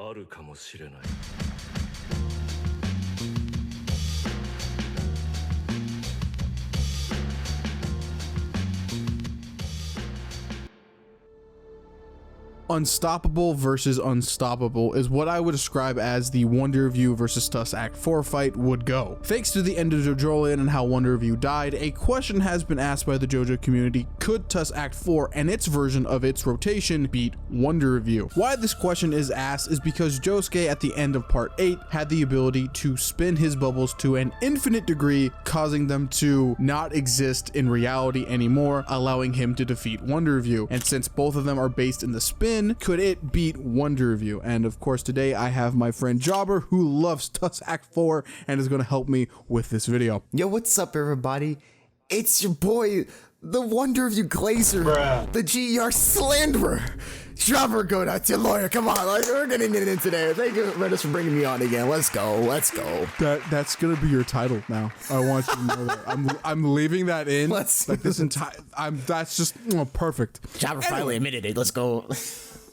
あるかもしれない。Unstoppable versus unstoppable is what I would describe as the Wonder Review versus Tusk Act 4 fight would go. Thanks to the end of JoJolion and how Wonder Review died, a question has been asked by the JoJo community: could Tusk Act 4 and its version of its rotation beat Wonder Review? Why this question is asked is because Josuke at the end of part 8 had the ability to spin his bubbles to an infinite degree, causing them to not exist in reality anymore, allowing him to defeat Wonder Review. And since both of them are based in the spin, could it beat Wonder Review? And of course today I have my friend Jobber, who loves Tusk Act 4 and is going to help me with this video. Yo, what's up everybody? It's your boy, the Wonder Review Glazer, the GER Slanderer. Jobber, go out to your lawyer. Come on, like, we're getting it in today. Thank you, Redis, for bringing me on again. Let's go. That's gonna be your title now. I want you to know that. I'm leaving that in. That's just perfect. Jobber finally admitted it. Let's go.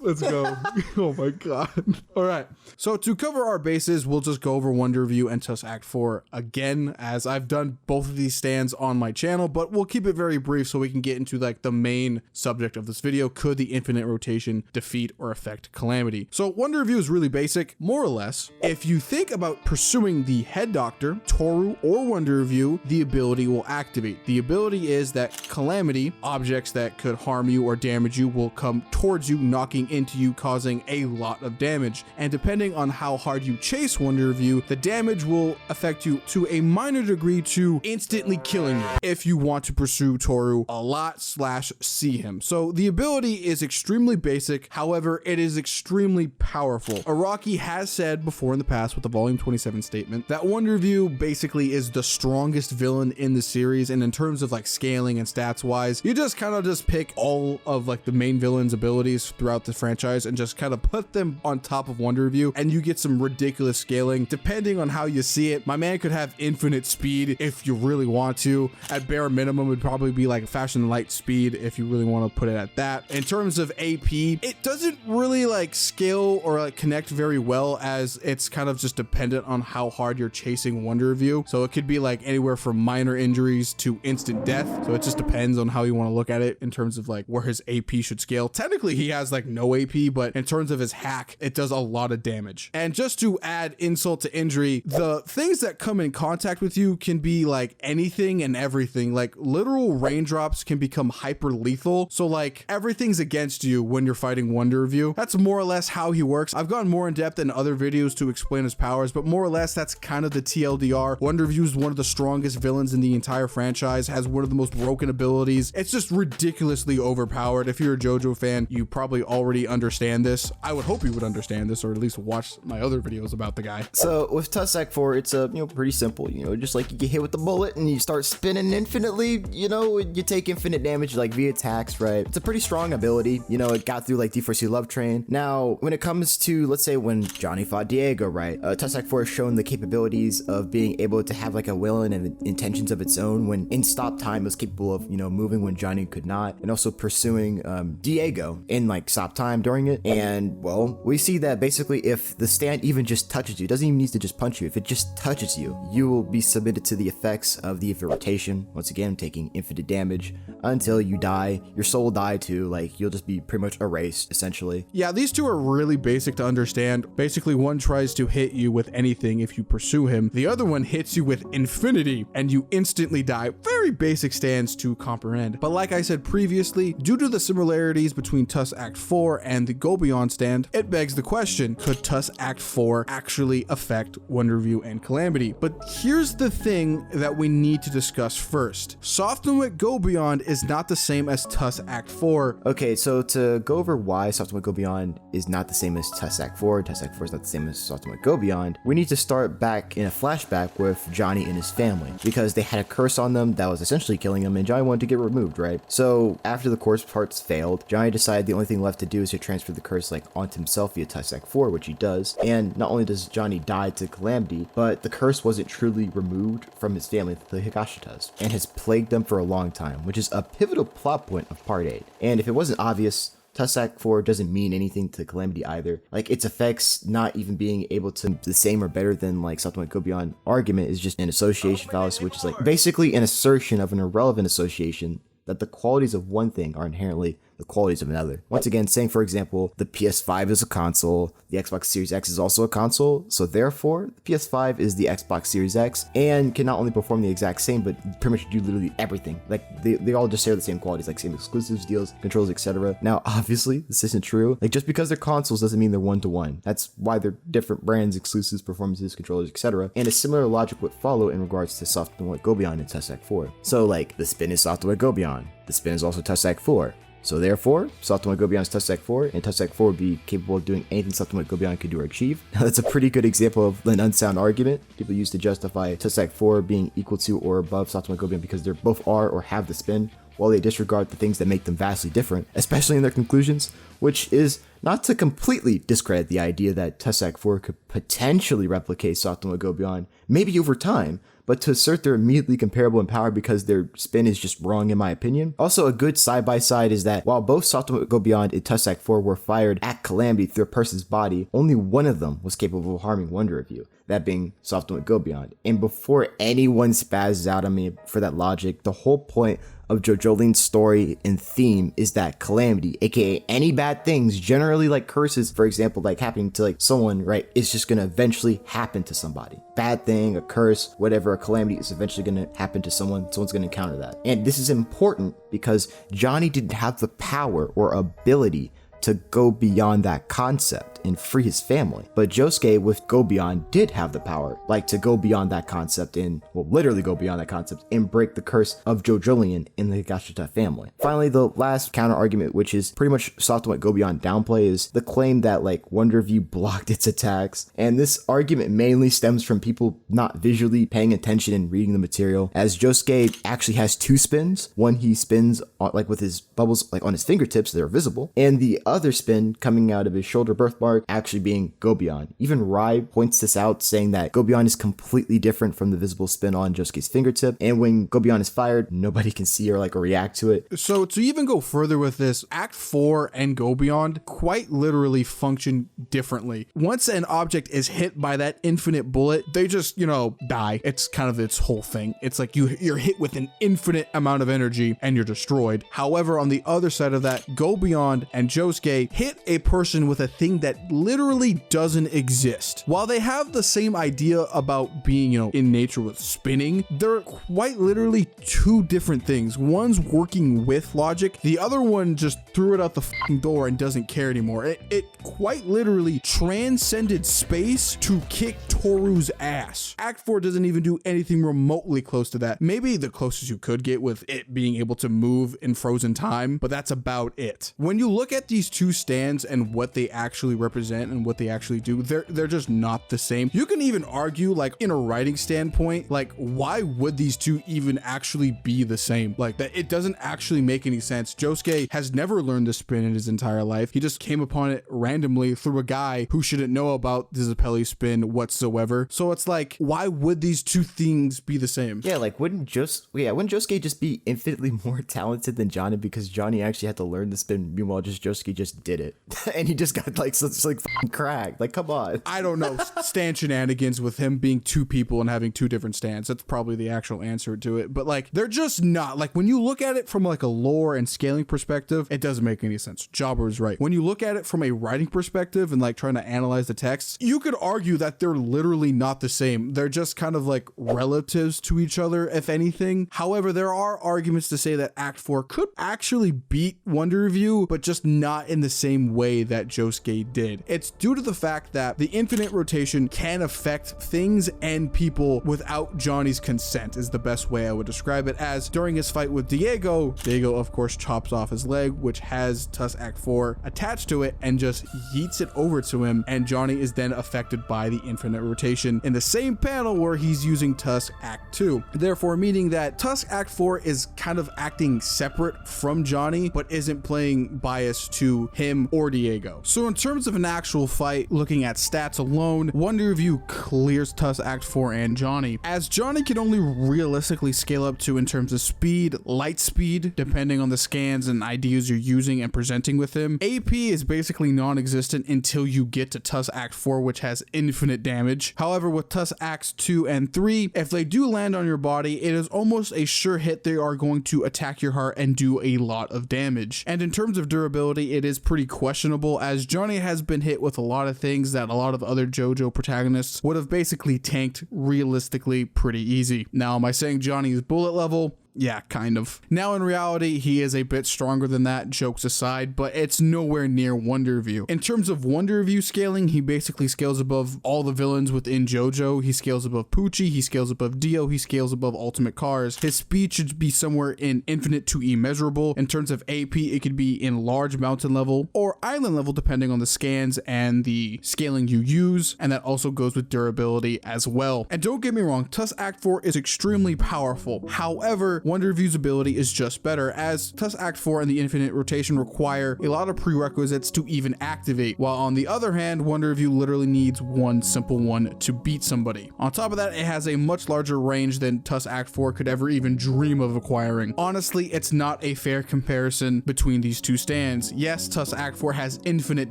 Let's go. Oh my god. All right. So to cover our bases, we'll just go over Wonder Review and Tusk Act 4 again, as I've done both of these stands on my channel, but we'll keep it very brief so we can get into like the main subject of this video. Could the infinite rotation defeat or affect Calamity? So Wonder Review is really basic, more or less. If you think about pursuing the head doctor, Toru, or Wonder Review, the ability will activate. The ability is that Calamity, objects that could harm you or damage you, will come towards you, knocking into you, causing a lot of damage. And depending on how hard you chase Wonder Review, the damage will affect you to a minor degree to instantly killing you if you want to pursue Toru a lot / see him. So the ability is extremely basic, however it is extremely powerful. Araki has said before in the past with the volume 27 statement that Wonder Review basically is the strongest villain in the series, and in terms of like scaling and stats wise, you just kind of just pick all of like the main villain's abilities throughout the franchise and just kind of put them on top of Wonder Review, and you get some ridiculous scaling depending on how you see it. My man could have infinite speed if you really want to. At bare minimum, it'd probably be like fashion light speed if you really want to put it at that. In terms of AP, it doesn't really like scale or like connect very well, as it's kind of just dependent on how hard you're chasing Wonder Review. So it could be like anywhere from minor injuries to instant death. So it just depends on how you want to look at it in terms of like where his AP should scale. Technically he has like no AP, but in terms of his hack, it does a lot of damage. And just to add insult to injury, the things that come in contact with you can be like anything and everything. Like literal raindrops can become hyper lethal. So like everything's against you when you're fighting Wonder Review. That's more or less how he works. I've gone more in depth in other videos to explain his powers, but more or less that's kind of the TLDR. Wonder Review is one of the strongest villains in the entire franchise, has one of the most broken abilities. It's just ridiculously overpowered. If you're a JoJo fan, you probably already understand this. I would hope you would understand this, or at least watch my other videos about the guy. So with Tusk Act 4, it's pretty simple. Just like you get hit with the bullet and you start spinning infinitely. You take infinite damage like via attacks, right? It's a pretty strong ability. It got through like D4C Love Train. Now, when it comes to, let's say, when Johnny fought Diego, right? Tusk Act 4 has shown the capabilities of being able to have like a will and intentions of its own. When in stop time, it was capable of moving when Johnny could not, and also pursuing Diego in like stop time during it. And well, we see that basically if the stand even just touches you, it doesn't even need to just punch you. If it just touches you, you will be submitted to the effects of the infinite rotation, once again taking infinite damage until you die. Your soul will die too. Like, you'll just be pretty much erased essentially. Yeah, these two are really basic to understand. Basically, one tries to hit you with anything if you pursue him. The other one hits you with infinity and you instantly die. Very basic stands to comprehend. But like I said previously, due to the similarities between Tusk Act 4 and the Go Beyond stand, it begs the question, could Tusk Act 4 actually affect Wonder Review and Calamity? But here's the thing that we need to discuss first. Soft and Wet Go Beyond is not the same as Tusk Act 4. Okay, so to go over why Soft and Wet Go Beyond is not the same as Tusk Act 4, Tusk Act 4 is not the same as Soft and Wet Go Beyond, we need to start back in a flashback with Johnny and his family, because they had a curse on them that was essentially killing them, and Johnny wanted to get removed, right? So after the curse parts failed, Johnny decided the only thing left to do is to transfer the curse like onto himself via Tusk Act 4, which he does. And not only does Johnny die to Calamity, but the curse wasn't truly removed from his family, the Higashitas, and has plagued them for a long time, which is a pivotal plot point of part 8. And if it wasn't obvious, Tusk Act 4 doesn't mean anything to Calamity either. Like, its effects not even being able to the same or better than like something like Go Beyond argument is just an association fallacy, which is like basically an assertion of an irrelevant association that the qualities of one thing are inherently the qualities of another. Once again, saying, for example, the PS5 is a console, the Xbox Series X is also a console, so therefore, the PS5 is the Xbox Series X, and can not only perform the exact same, but pretty much do literally everything. Like, they all just share the same qualities, like same exclusives, deals, controls, etc. Now, obviously, this isn't true. Like, just because they're consoles doesn't mean they're one-to-one. That's why they're different brands, exclusives, performances, controllers, etc. And a similar logic would follow in regards to Software Go Beyond and Tusk Act 4. So, like, the spin is Software Go Beyond. The spin is also Tusk Act 4. So therefore, Software Go Beyond is Tusk Act 4, and Tusk Act 4 would be capable of doing anything Software Go Beyond could do or achieve. Now, that's a pretty good example of an unsound argument people use to justify Tusk Act 4 being equal to or above Software Go Beyond because they both are or have the spin, while they disregard the things that make them vastly different, especially in their conclusions, which is not to completely discredit the idea that Tusk Act 4 could potentially replicate Software Go Beyond, maybe over time, but to assert they're immediately comparable in power because their spin is just wrong in my opinion. Also, a good side-by-side is that while both Software Go Beyond and Tusk Act 4 were fired at Calamity through a person's body, only one of them was capable of harming one review, that being Software Go Beyond. And before anyone spazzes out on me for that logic, the whole point of JoJoline's story and theme is that Calamity, aka any bad things, generally like curses, for example, like happening to like someone, right, is just gonna eventually happen to somebody. Bad thing, a curse, whatever, a calamity is eventually gonna happen to someone. Someone's gonna encounter that. And this is important because Johnny didn't have the power or ability to go beyond that concept and free his family. But Josuke with Go Beyond did have the power, like to go beyond that concept and, well, literally go beyond that concept and break the curse of JoJolion in the Higashita family. Finally, the last counter argument, which is pretty much Software Go Beyond downplay, is the claim that like Wonder View blocked its attacks. And this argument mainly stems from people not visually paying attention and reading the material, as Josuke actually has two spins. One he spins on, like with his bubbles like on his fingertips, they're visible, and the other spin coming out of his shoulder birthmark actually being Go Beyond. Even Rai points this out, saying that Go Beyond is completely different from the visible spin on Josuke's fingertip, and when Go Beyond is fired, nobody can see or like react to it. So to even go further with this, Act 4 and Go Beyond quite literally function differently. Once an object is hit by that infinite bullet, they just, die. It's kind of its whole thing. It's like you're hit with an infinite amount of energy and you're destroyed. However, on the other side of that, Go Beyond and Josuke hit a person with a thing that literally doesn't exist. While they have the same idea about being, in nature with spinning, they're quite literally two different things. One's working with logic, the other one just threw it out the fucking door and doesn't care anymore. It quite literally transcended space to kick Toru's ass. Act 4 doesn't even do anything remotely close to that. Maybe the closest you could get with it being able to move in frozen time, but that's about it. When you look at these two stands and what they actually represent and what they actually do, they're just not the same. You can even argue, like, in a writing standpoint, like, why would these two even actually be the same? Like, that it doesn't actually make any sense. Josuke has never learned to spin in his entire life. He just came upon it randomly through a guy who shouldn't know about the Zeppeli spin whatsoever. So it's like, why would these two things be the same? Yeah, like wouldn't Josuke just be infinitely more talented than Johnny because Johnny actually had to learn to spin, meanwhile just Josuke just did it. And he just got like such like fucking cracked. Like, come on. I don't know. Stand shenanigans with him being two people and having two different stands. That's probably the actual answer to it. But like, they're just not, like, when you look at it from like a lore and scaling perspective, it doesn't make any sense. Jobber is right. When you look at it from a writing perspective and like trying to analyze the text, you could argue that they're literally not the same. They're just kind of like relatives to each other, if anything. However, there are arguments to say that Act 4 could actually beat Wonder Review, but just not in the same way that Josuke did. It's due to the fact that the infinite rotation can affect things and people without Johnny's consent is the best way I would describe it, as during his fight with Diego of course chops off his leg, which has Tusk Act 4 attached to it, and just yeets it over to him, and Johnny is then affected by the infinite rotation in the same panel where he's using Tusk Act 2. Therefore, meaning that Tusk Act 4 is kind of acting separate from Johnny, but isn't playing bias to him or Diego. So in terms of an actual fight, looking at stats alone, Wonder Review clears Tusk Act 4 and Johnny, as Johnny can only realistically scale up to in terms of speed, light speed, depending on the scans and ideas you're using and presenting with him. AP is basically non-existent until you get to Tusk Act 4, which has infinite damage. However, with Tusk Acts 2 and 3, if they do land on your body, it is almost a sure hit they are going to attack your heart and do a lot of damage. And in terms of durability, it is pretty questionable, as Johnny has been hit with a lot of things that a lot of other JoJo protagonists would have basically tanked realistically pretty easy. Now, am I saying Johnny's bullet level? Yeah, kind of. Now, in reality, he is a bit stronger than that, jokes aside, but it's nowhere near Wonder Review. In terms of Wonder Review scaling, he basically scales above all the villains within JoJo. He scales above Poochie, he scales above Dio, he scales above Ultimate Cars. His speed should be somewhere in infinite to immeasurable. In terms of AP, it could be in large mountain level or island level, depending on the scans and the scaling you use, and that also goes with durability as well. And don't get me wrong, Tusk Act 4 is extremely powerful. However, Wonder Review's ability is just better, as Tusk Act 4 and the infinite rotation require a lot of prerequisites to even activate, while on the other hand, Wonder Review literally needs one simple one to beat somebody. On top of that, it has a much larger range than Tusk Act 4 could ever even dream of acquiring. Honestly, it's not a fair comparison between these two stands. Yes, Tusk Act 4 has infinite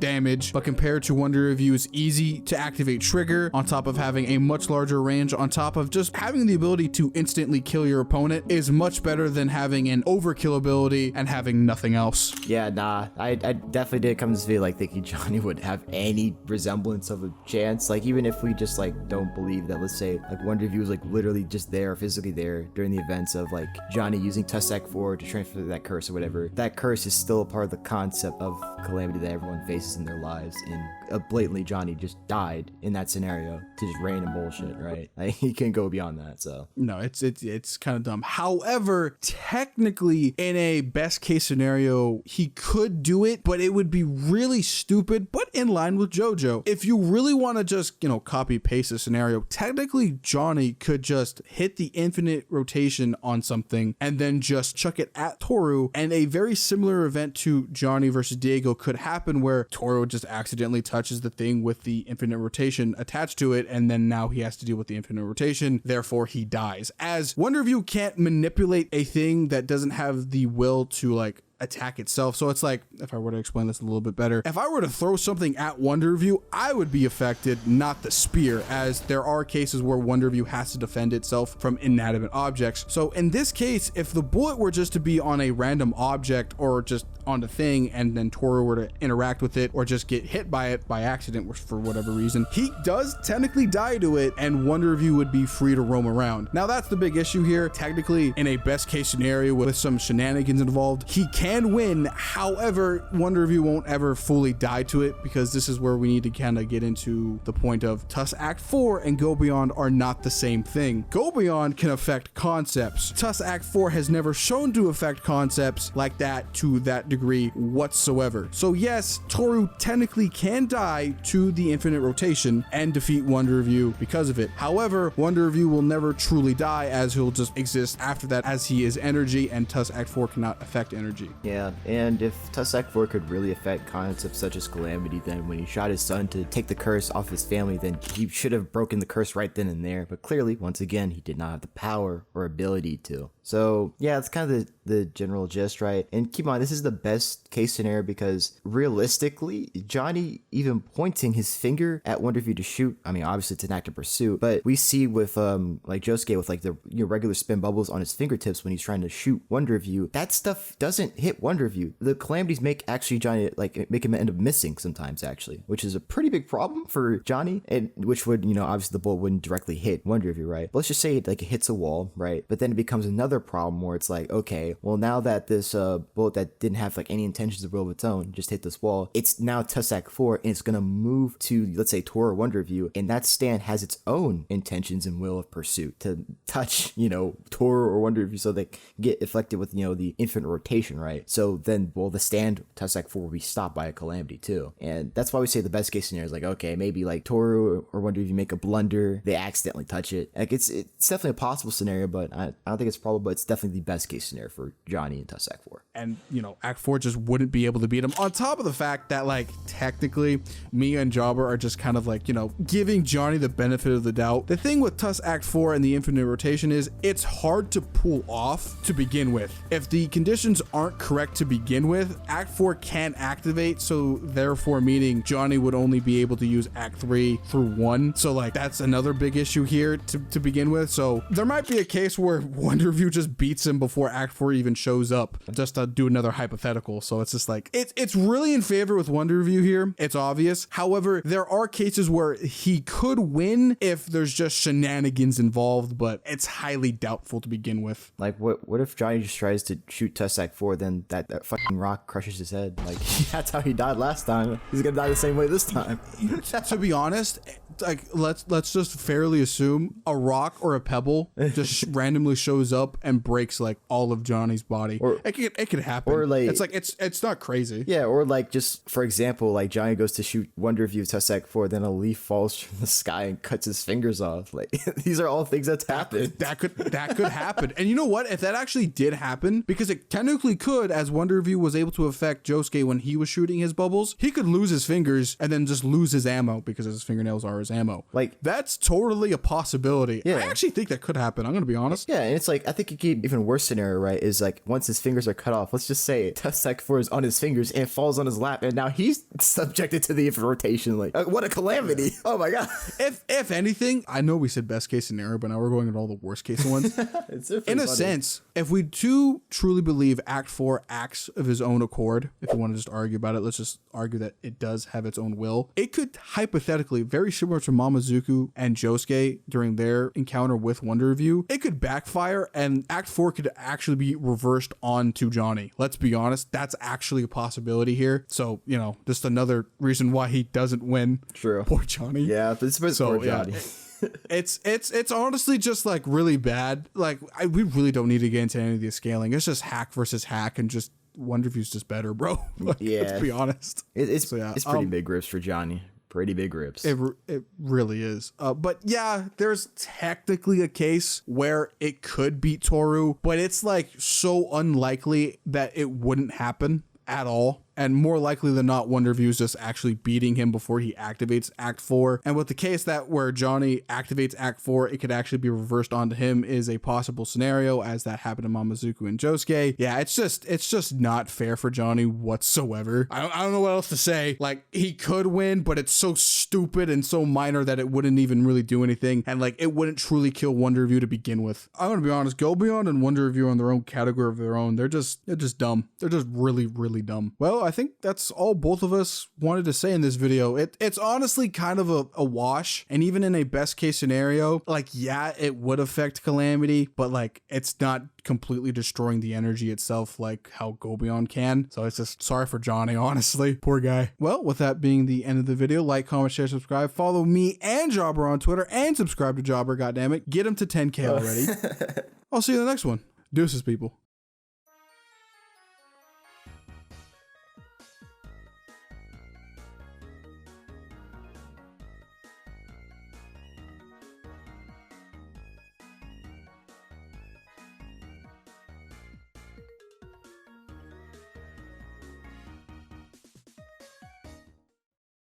damage, but compared to Wonder Review's easy to activate trigger, on top of having a much larger range, on top of just having the ability to instantly kill your opponent, is much better than having an overkill ability and having nothing else. Yeah, nah, I definitely did come to feel like thinking Johnny would have any resemblance of a chance. Like, even if we just like don't believe that, let's say like Wonder Review was like literally just there, physically there during the events of like Johnny using Tusk Act 4 to transfer that curse or whatever, that curse is still a part of the concept of calamity that everyone faces in their lives. And blatantly Johnny just died in that scenario to just random bullshit, right? Like, he can't go beyond that. So no, it's kind of dumb. However, technically in a best case scenario, he could do it, but it would be really stupid, but in line with JoJo. If you really want to just, copy paste the scenario, technically Johnny could just hit the infinite rotation on something and then just chuck it at Toru, and a very similar event to Johnny versus Diego could happen where Toru just accidentally touches the thing with the infinite rotation attached to it, and then now he has to deal with the infinite rotation, therefore he dies. As Wonder Review can't manipulate a thing that doesn't have the will to like attack itself. So it's like, if I were to explain this a little bit better, if I were to throw something at Wonder Review, I would be affected, not the spear, as there are cases where Wonder Review has to defend itself from inanimate objects. So in this case, if the bullet were just to be on a random object or just on the thing, and then Toru were to interact with it or just get hit by it by accident for whatever reason, he does technically die to it, and Wonder Review would be free to roam around. Now that's the big issue here. Technically, in a best case scenario with some shenanigans involved, he can win. However, Wonder Review won't ever fully die to it, because this is where we need to kind of get into the point of Tusk Act 4 and Go Beyond are not the same thing. Go Beyond can affect concepts. Tusk Act 4 has never shown to affect concepts like that to that degree whatsoever. So yes, Toru technically can die to the infinite rotation and defeat Wonder Review because of it. However, Wonder Review will never truly die, as he'll just exist after that, as he is energy, and Tusk Act 4 cannot affect energy. yeah, and if Tusk Act 4 could really affect concepts such as Calamity, then when he shot his son to take the curse off his family, then he should have broken the curse right then and there. But clearly, once again, he did not have the power or ability to. So yeah, it's kind of the general gist, right? And keep in mind, this is the best case scenario, because realistically, Johnny even pointing his finger at Wonder Review to shoot, I mean, obviously it's an active pursuit, but we see with like Josuke with like the regular spin bubbles on his fingertips when he's trying to shoot Wonder Review, that stuff doesn't hit Wonder Review. The calamities make actually Johnny, like, make him end up missing sometimes, actually, which is a pretty big problem for Johnny, and which would, obviously the bullet wouldn't directly hit Wonder Review, right? But let's just say it hits a wall, right? But then it becomes another problem where it's like, okay, well, now that this bullet that didn't have like any intentions of will of its own just hit this wall, it's now Tusk Act 4, and it's gonna move to, let's say, Toru or Wonder Review, and that stand has its own intentions and will of pursuit to touch, Toru or Wonder Review, so they get affected with, the infinite rotation, right? So then, well, the stand Tusk Act 4 will be stopped by a calamity too. And that's why we say the best case scenario is like, okay, maybe like Toru or Wonder Review make a blunder, they accidentally touch it. Like, it's definitely a possible scenario, but I don't think it's probable. but it's definitely the best case scenario for Johnny and Tusk Act 4. And, you know, Act 4 just wouldn't be able to beat him. On top of the fact that, like, technically, Mia and Jobber are just kind of like, you know, giving Johnny the benefit of the doubt. The thing with Tusk Act 4 and the infinite rotation is it's hard to pull off to begin with. If the conditions aren't correct to begin with, Act 4 can activate, so therefore meaning Johnny would only be able to use Act 3 through 1. So, like, that's another big issue here to begin with. So there might be a case where Wonder Review just beats him before Act 4 even shows up, just to do another hypothetical. So it's just like, it's really in favor with Wonder Review here. It's obvious. However, there are cases where he could win if there's just shenanigans involved, but it's highly doubtful to begin with. Like, what if Johnny just tries to shoot Tusk Act 4, then that fucking rock crushes his head? Like, that's how he died last time. He's gonna die the same way this time. To be honest, like, let's just fairly assume a rock or a pebble just randomly shows up and breaks like all of Johnny's body. Or it could happen. Or like, it's not crazy. Yeah, or like, just for example, like Johnny goes to shoot Wonder Review Tusk Act 4, then a leaf falls from the sky and cuts his fingers off. Like, these are all things that's happened. That could happen. And you know what? If that actually did happen, because it technically could, as Wonder Review was able to affect Josuke when he was shooting his bubbles, he could lose his fingers and then just lose his ammo because his fingernails are his ammo. Like, that's totally a possibility. Yeah. I actually think that could happen. I'm gonna be honest. Yeah, and it's like, I think it could be even worse scenario, right? Is like, once his fingers are cut off, let's just say Tusk Act 4 is on his fingers and falls on his lap, and now he's subjected to the rotation. Like, what a calamity! Oh my god. If anything, I know we said best case scenario, but now we're going into all the worst case ones. In a sense, if we do truly believe Act 4 acts of his own accord, if we want to just argue about it, let's just argue that it does have its own will. It could hypothetically, very similar to Mamazuku and Josuke during their encounter with Wonder Review, it could backfire and Act 4 could actually be reversed onto Johnny. Let's be honest, that's actually a possibility here. So, you know, just another reason why he doesn't win. True. Poor Johnny. Yeah, but it's poor Johnny. It's honestly just like really bad. Like, we really don't need to get into any of the scaling. It's just hack versus hack, and just Wonder Review's just better, bro. Like, yeah, let's be honest. It's pretty big rips for Johnny. Pretty big rips. It really is. But yeah, there's technically a case where it could beat Toru, but it's like so unlikely that it wouldn't happen at all. And more likely than not, Wonder Review is just actually beating him before he activates Act 4. And with the case that where Johnny activates Act 4, it could actually be reversed onto him is a possible scenario, as that happened to Mamazuku and Josuke. Yeah, it's just not fair for Johnny whatsoever. I don't know what else to say. Like, he could win, but it's so stupid and so minor that it wouldn't even really do anything. And like, it wouldn't truly kill Wonder Review to begin with. I'm gonna be honest, Go Beyond and Wonder Review on their own category of their own. They're just dumb. They're just really, really dumb. Well, I think that's all both of us wanted to say in this video. It's honestly kind of a wash, and even in a best case scenario, like, yeah, it would affect Calamity, but like, it's not completely destroying the energy itself like how Go Beyond can. So it's just sorry for Johnny, honestly. Poor guy. Well, with that being the end of the video, like, comment, share, subscribe, follow me and Jobber on Twitter, and subscribe to Jobber, goddammit. Get him to 10K already. I'll see you in the next one. Deuces, people.